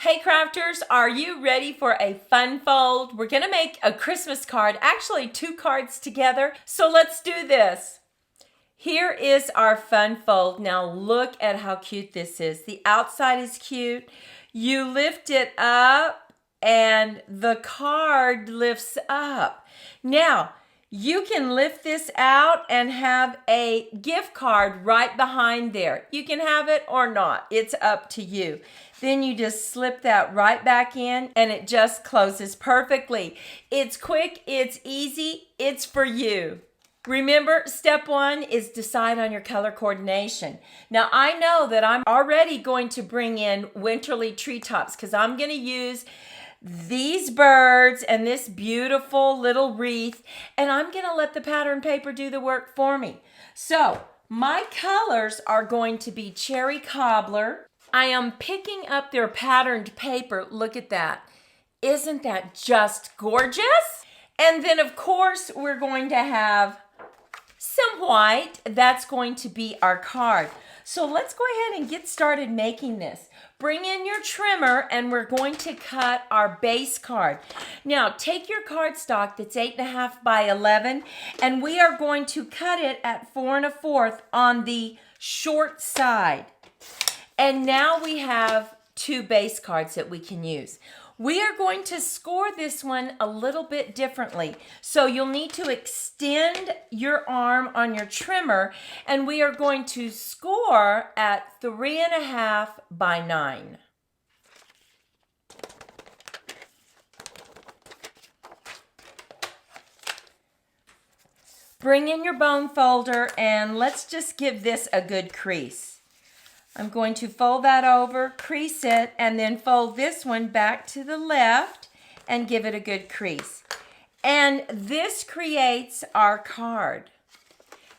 Hey crafters, are you ready for a fun fold? We're gonna make a Christmas card, actually 2 cards together. So let's do this. Here is our fun fold. Now look at how cute this is. The outside is cute. You lift it up and the card lifts up. Now, you can lift this out and have a gift card right behind there. You can have it or not. It's up to you. Then you just slip that right back in and it just closes perfectly. It's quick, it's easy, it's for you. Remember, step 1 is decide on your color coordination. Now, I know that I'm already going to bring in winterly treetops because I'm going to use these birds and this beautiful little wreath, and I'm going to let the pattern paper do the work for me. So, my colors are going to be cherry cobbler. I am picking up their patterned paper. Look at that. Isn't that just gorgeous? And then, of course, we're going to have some white. That's going to be our card. So let's go ahead and get started making this. Bring in your trimmer and we're going to cut our base card. Now take your cardstock that's 8.5 by 11 and we are going to cut it at 4 1/4 on the short side. And now we have 2 base cards that we can use. We are going to score this one a little bit differently. So you'll need to extend your arm on your trimmer and we are going to score at 3.5 by 9. Bring in your bone folder and let's just give this a good crease. I'm going to fold that over, crease it, and then fold this one back to the left and give it a good crease. And this creates our card.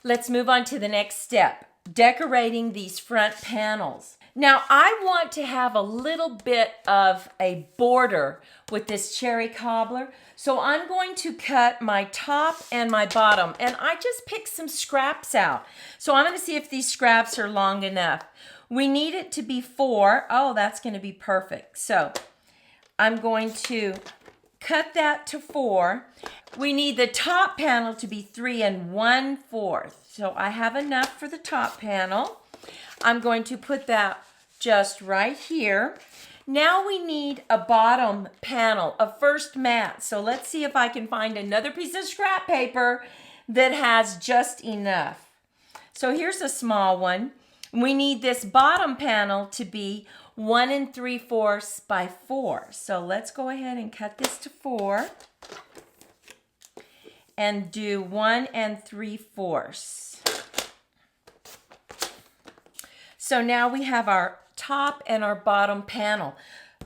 Let's move on to the next step, decorating these front panels. Now, I want to have a little bit of a border with this cherry cobbler. So I'm going to cut my top and my bottom, and I just picked some scraps out. So I'm going to see if these scraps are long enough. We need it to be 4. Oh, that's going to be perfect. So I'm going to cut that to 4. We need the top panel to be 3 1/4. So I have enough for the top panel. I'm going to put that just right here. Now we need a bottom panel, a first mat. So let's see if I can find another piece of scrap paper that has just enough. So here's a small one. We need this bottom panel to be 1 3/4 by 4. So let's go ahead and cut this to 4 and do 1 3/4. So now we have our top and our bottom panel.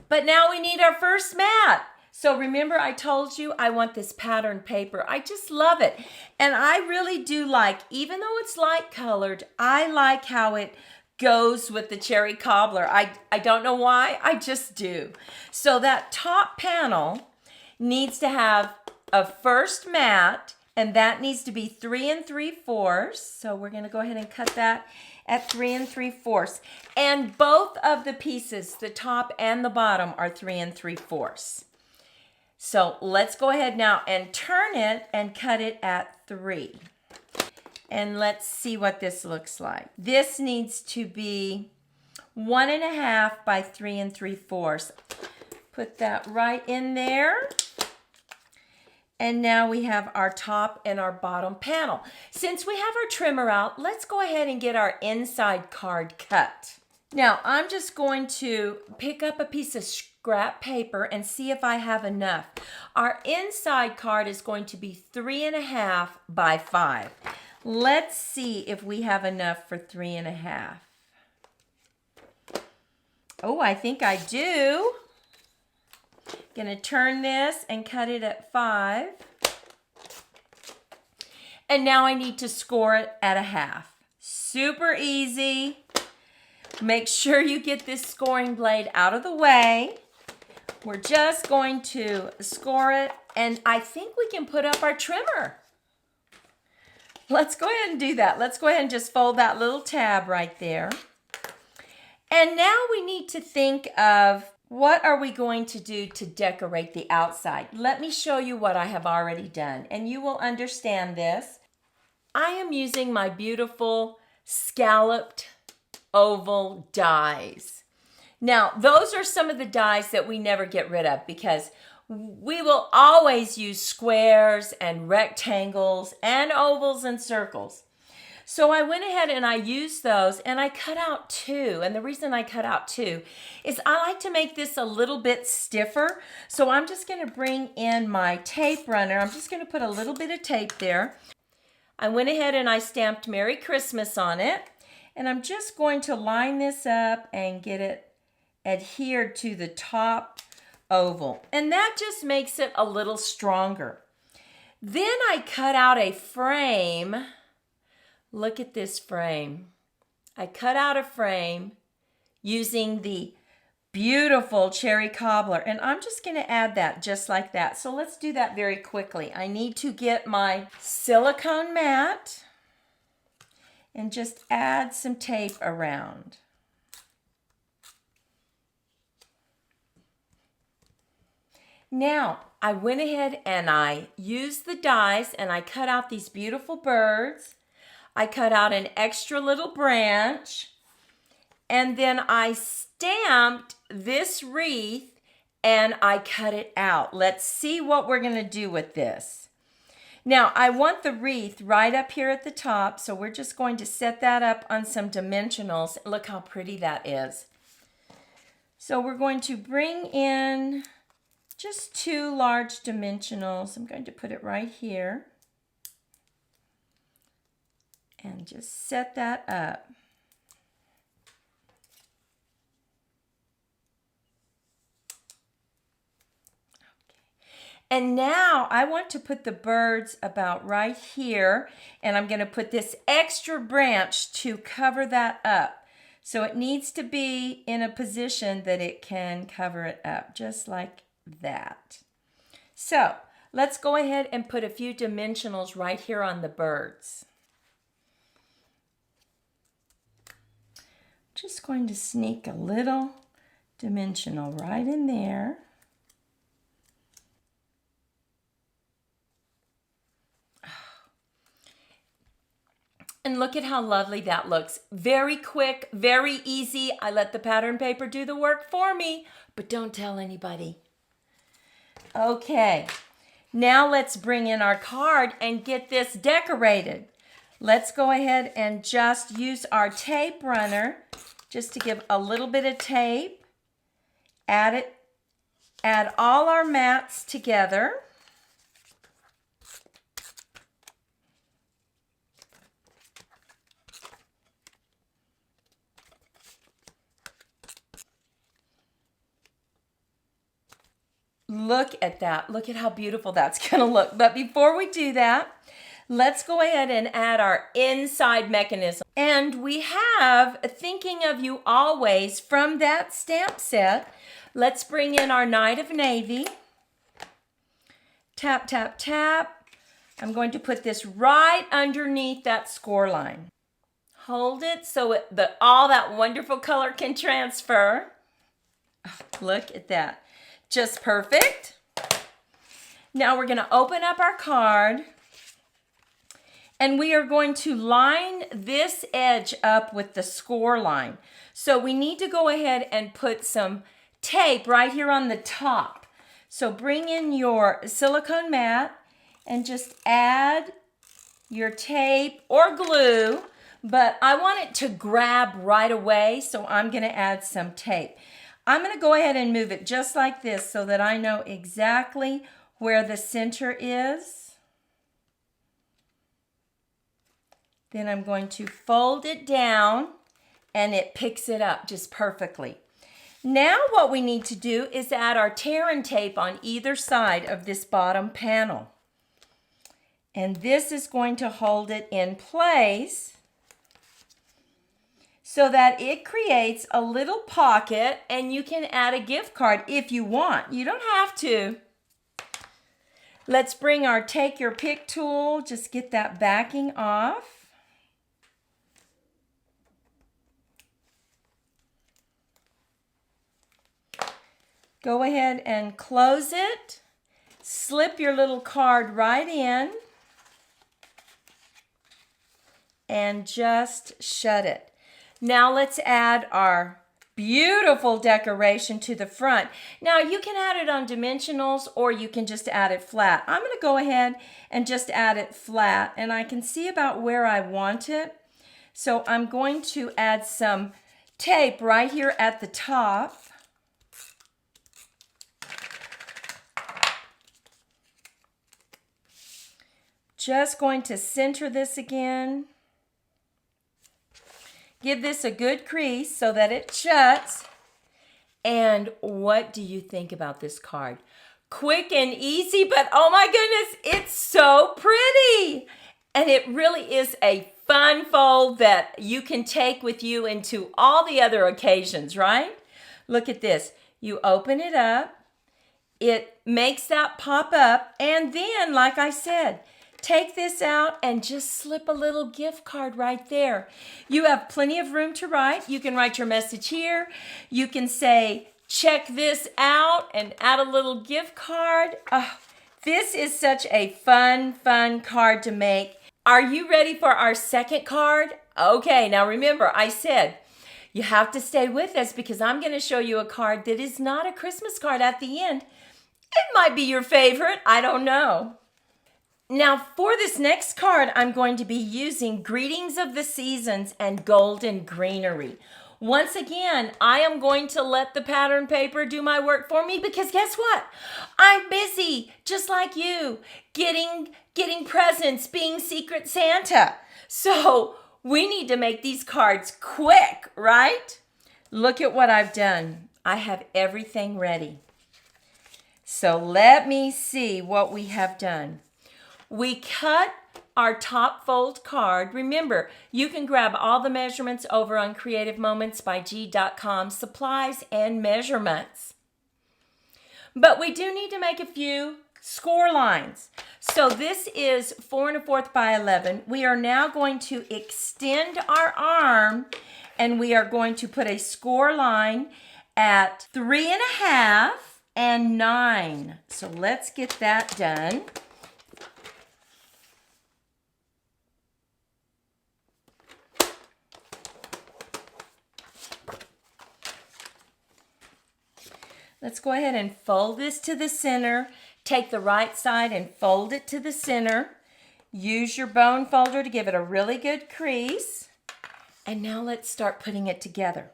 But now we need our first mat. So remember I told you I want this patterned paper. I just love it. And I really do like, even though it's light colored, I like how it goes with the cherry cobbler. I don't know why, I just do. So that top panel needs to have a first mat and that needs to be 3 3/4. So we're gonna go ahead and cut that at 3 3/4. And both of the pieces, the top and the bottom, are 3 3/4. So let's go ahead now and turn it and cut it at 3. And let's see what this looks like. This needs to be 1 1/2 by 3 3/4. Put that right in there. And now we have our top and our bottom panel. Since we have our trimmer out, let's go ahead and get our inside card cut. Now, I'm just going to pick up a piece of scrap paper and see if I have enough. Our inside card is going to be 3 1/2 by 5. Let's see if we have enough for 3 1/2. Oh, I think I do. Gonna turn this and cut it at 5. And now I need to score it at 1/2. Super easy. Make sure you get this scoring blade out of the way. We're just going to score it, and I think we can put up our trimmer. Let's go ahead and do that. Let's go ahead and just fold that little tab right there. And now we need to think of what are we going to do to decorate the outside? Let me show you what I have already done, and you will understand this. I am using my beautiful scalloped oval dies. Now, those are some of the dies that we never get rid of because we will always use squares and rectangles and ovals and circles. So I went ahead and I used those and I cut out two. And the reason I cut out two is I like to make this a little bit stiffer. So I'm just going to bring in my tape runner. I'm just going to put a little bit of tape there. I went ahead and I stamped Merry Christmas on it. And I'm just going to line this up and get it adhered to the top oval. And that just makes it a little stronger. Then I cut out a frame. Look at this frame. I cut out a frame using the beautiful cherry cobbler, and I'm just going to add that just like that. So let's do that very quickly. I need to get my silicone mat and just add some tape around. Now, I went ahead and I used the dies and I cut out these beautiful birds. I cut out an extra little branch, and then I stamped this wreath and I cut it out. Let's see what we're going to do with this. Now, I want the wreath right up here at the top, so we're just going to set that up on some dimensionals. Look how pretty that is. So we're going to bring in just two large dimensionals. I'm going to put it right here. And just set that up. Okay. And now I want to put the birds about right here, and I'm going to put this extra branch to cover that up. So it needs to be in a position that it can cover it up, just like that. So let's go ahead and put a few dimensionals right here on the birds. Just going to sneak a little dimensional right in there. And look at how lovely that looks. Very quick, very easy. I let the pattern paper do the work for me, but don't tell anybody. Okay, now let's bring in our card and get this decorated. Let's go ahead and just use our tape runner just to give a little bit of tape. Add all our mats together. Look at that. Look at how beautiful that's going to look. But before we do that, let's go ahead and add our inside mechanism. And we have Thinking of You Always from that stamp set. Let's bring in our Knight of Navy. Tap, tap, tap. I'm going to put this right underneath that score line. Hold it so all that wonderful color can transfer. Oh, look at that. Just perfect. Now we're going to open up our card. And we are going to line this edge up with the score line. So we need to go ahead and put some tape right here on the top. So bring in your silicone mat and just add your tape or glue. But I want it to grab right away, so I'm going to add some tape. I'm going to go ahead and move it just like this so that I know exactly where the center is. Then I'm going to fold it down and it picks it up just perfectly. Now what we need to do is add our tear and tape on either side of this bottom panel. And this is going to hold it in place so that it creates a little pocket, and you can add a gift card if you want. You don't have to. Let's bring our Take Your Pick tool, just get that backing off. Go ahead and close it. Slip your little card right in and just shut it. Now let's add our beautiful decoration to the front. Now you can add it on dimensionals or you can just add it flat. I'm going to go ahead and just add it flat, and I can see about where I want it. So I'm going to add some tape right here at the top. Just going to center this again. Give this a good crease so that it shuts. And what do you think about this card? Quick and easy, but oh my goodness, it's so pretty. And it really is a fun fold that you can take with you into all the other occasions, right? Look at this. You open it up. It makes that pop up. And then, like I said, take this out and just slip a little gift card right there. You have plenty of room to write. You can write your message here. You can say, check this out, and add a little gift card. Oh, this is such a fun card to make. Are you ready for our second card? Okay, now remember, I said you have to stay with us because I'm going to show you a card that is not a Christmas card at the end. It might be your favorite. I don't know. Now, for this next card, I'm going to be using Greetings of the Seasons and Golden Greenery. Once again, I am going to let the pattern paper do my work for me because guess what? I'm busy, just like you, getting presents, being Secret Santa. So we need to make these cards quick, right? Look at what I've done. I have everything ready. So let me see what we have done. We cut our top fold card. Remember, you can grab all the measurements over on creativemomentsbyg.com, supplies and measurements. But we do need to make a few score lines. So this is 4 1/4 by 11. We are now going to extend our arm and we are going to put a score line at 3 1/2 and 9. So let's get that done. Let's go ahead and fold this to the center. Take the right side and fold it to the center. Use your bone folder to give it a really good crease. And now let's start putting it together.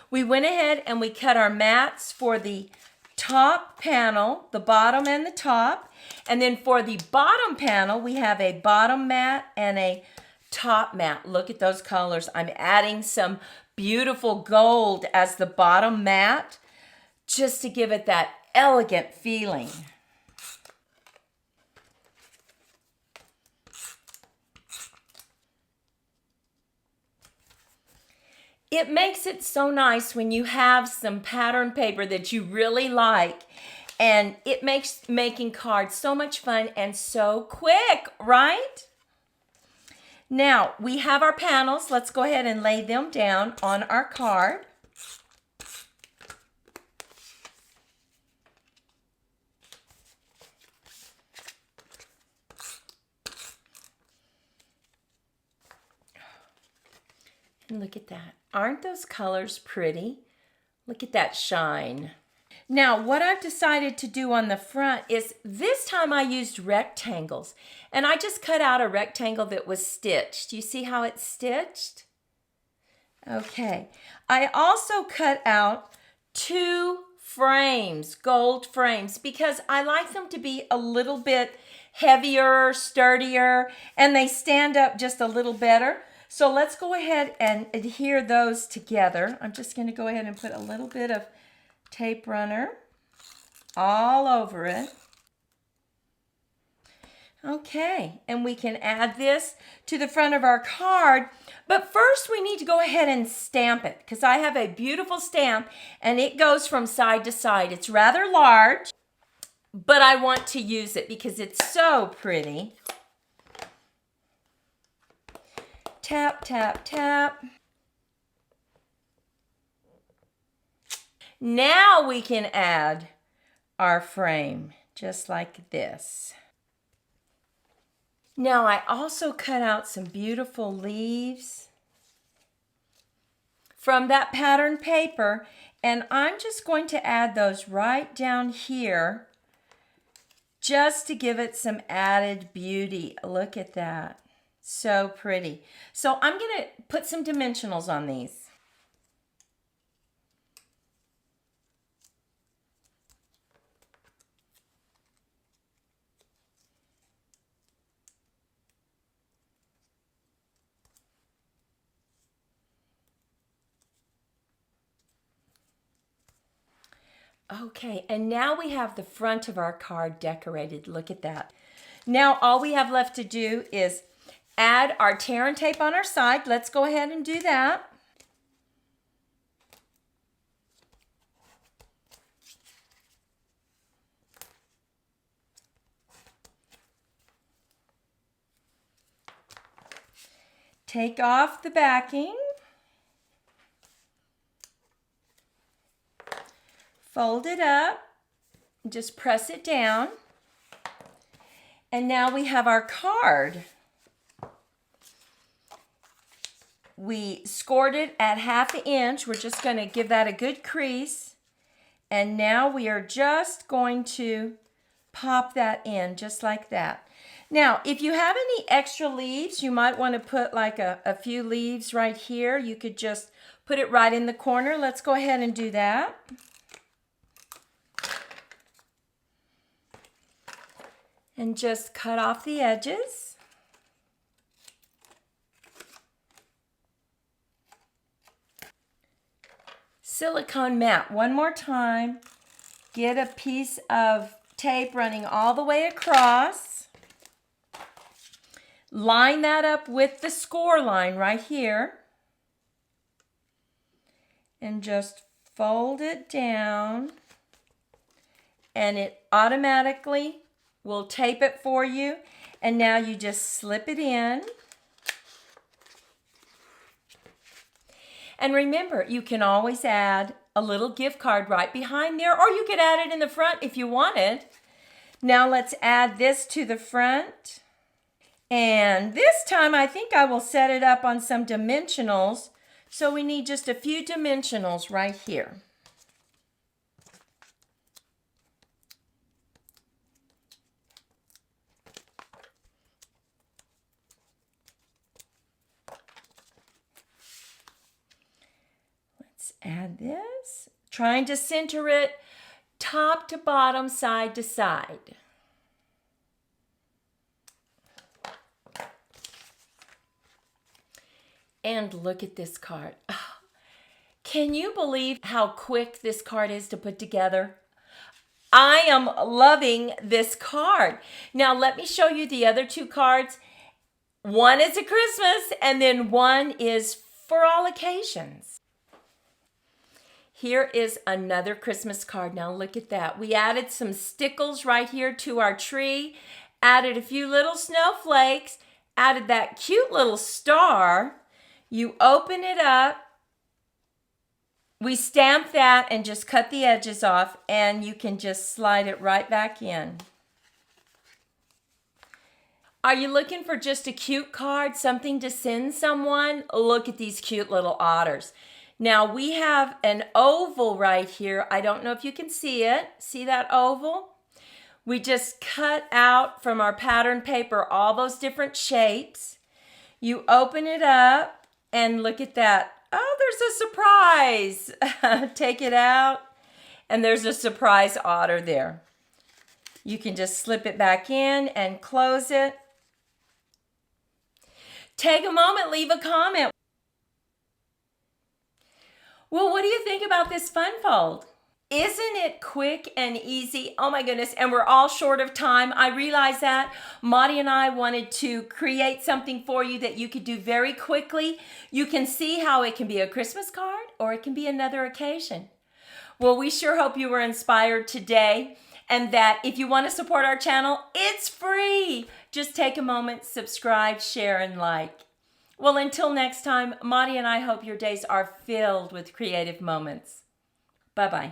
We went ahead and we cut our mats for the top panel, the bottom and the top. And then for the bottom panel, we have a bottom mat and a top mat. Look at those colors. I'm adding some beautiful gold as the bottom mat, just to give it that elegant feeling. It makes it so nice when you have some pattern paper that you really like, and it makes making cards so much fun and so quick, right? Now, we have our panels. Let's go ahead and lay them down on our card. And look at that. Aren't those colors pretty? Look at that shine. Now, what I've decided to do on the front is this time I used rectangles. And I just cut out a rectangle that was stitched. You see how it's stitched? Okay. I also cut out 2 frames, gold frames, because I like them to be a little bit heavier, sturdier, and they stand up just a little better. So let's go ahead and adhere those together. I'm just going to go ahead and put a little bit of tape runner all over it. Okay, and we can add this to the front of our card. But first we need to go ahead and stamp it because I have a beautiful stamp and it goes from side to side. It's rather large, but I want to use it because it's so pretty. Tap, tap, tap. Now we can add our frame, just like this. Now I also cut out some beautiful leaves from that pattern paper, and I'm just going to add those right down here just to give it some added beauty. Look at that. So pretty. So I'm going to put some dimensionals on these. Okay, and now we have the front of our card decorated. Look at that. Now all we have left to do is add our tear and tape on our side. Let's go ahead and do that. Take off the backing. Fold it up. Just press it down. And now we have our card. We scored it at 1/2 inch. We're just going to give that a good crease. And now we are just going to pop that in just like that. Now, if you have any extra leaves, you might want to put like a few leaves right here. You could just put it right in the corner. Let's go ahead and do that. And just cut off the edges. Silicone mat, one more time. Get a piece of tape running all the way across. Line that up with the score line right here. And just fold it down. And it automatically will tape it for you. And now you just slip it in. And remember, you can always add a little gift card right behind there, or you could add it in the front if you wanted. Now let's add this to the front. And this time I think I will set it up on some dimensionals. So we need just a few dimensionals right here. Add this, trying to center it top to bottom, side to side. And look at this card. Oh, can you believe how quick this card is to put together? I am loving this card. Now let me show you the other two cards. One is a Christmas and then one is for all occasions. Here is another Christmas card. Now look at that. We added some stickles right here to our tree, added a few little snowflakes, added that cute little star. You open it up, we stamp that and just cut the edges off, and you can just slide it right back in. Are you looking for just a cute card, something to send someone? Look at these cute little otters. Now we have an oval right here. I don't know if you can see it. See that oval? We just cut out from our pattern paper all those different shapes. You open it up and look at that. Oh, there's a surprise. Take it out and there's a surprise otter there. You can just slip it back in and close it. Take a moment, leave a comment. Well, what do you think about this fun fold? Isn't it quick and easy? Oh my goodness, and we're all short of time. I realize that. Maudie and I wanted to create something for you that you could do very quickly. You can see how it can be a Christmas card or it can be another occasion. Well, we sure hope you were inspired today and that if you want to support our channel, it's free. Just take a moment, subscribe, share, and like. Well, until next time, Maudie and I hope your days are filled with creative moments. Bye-bye.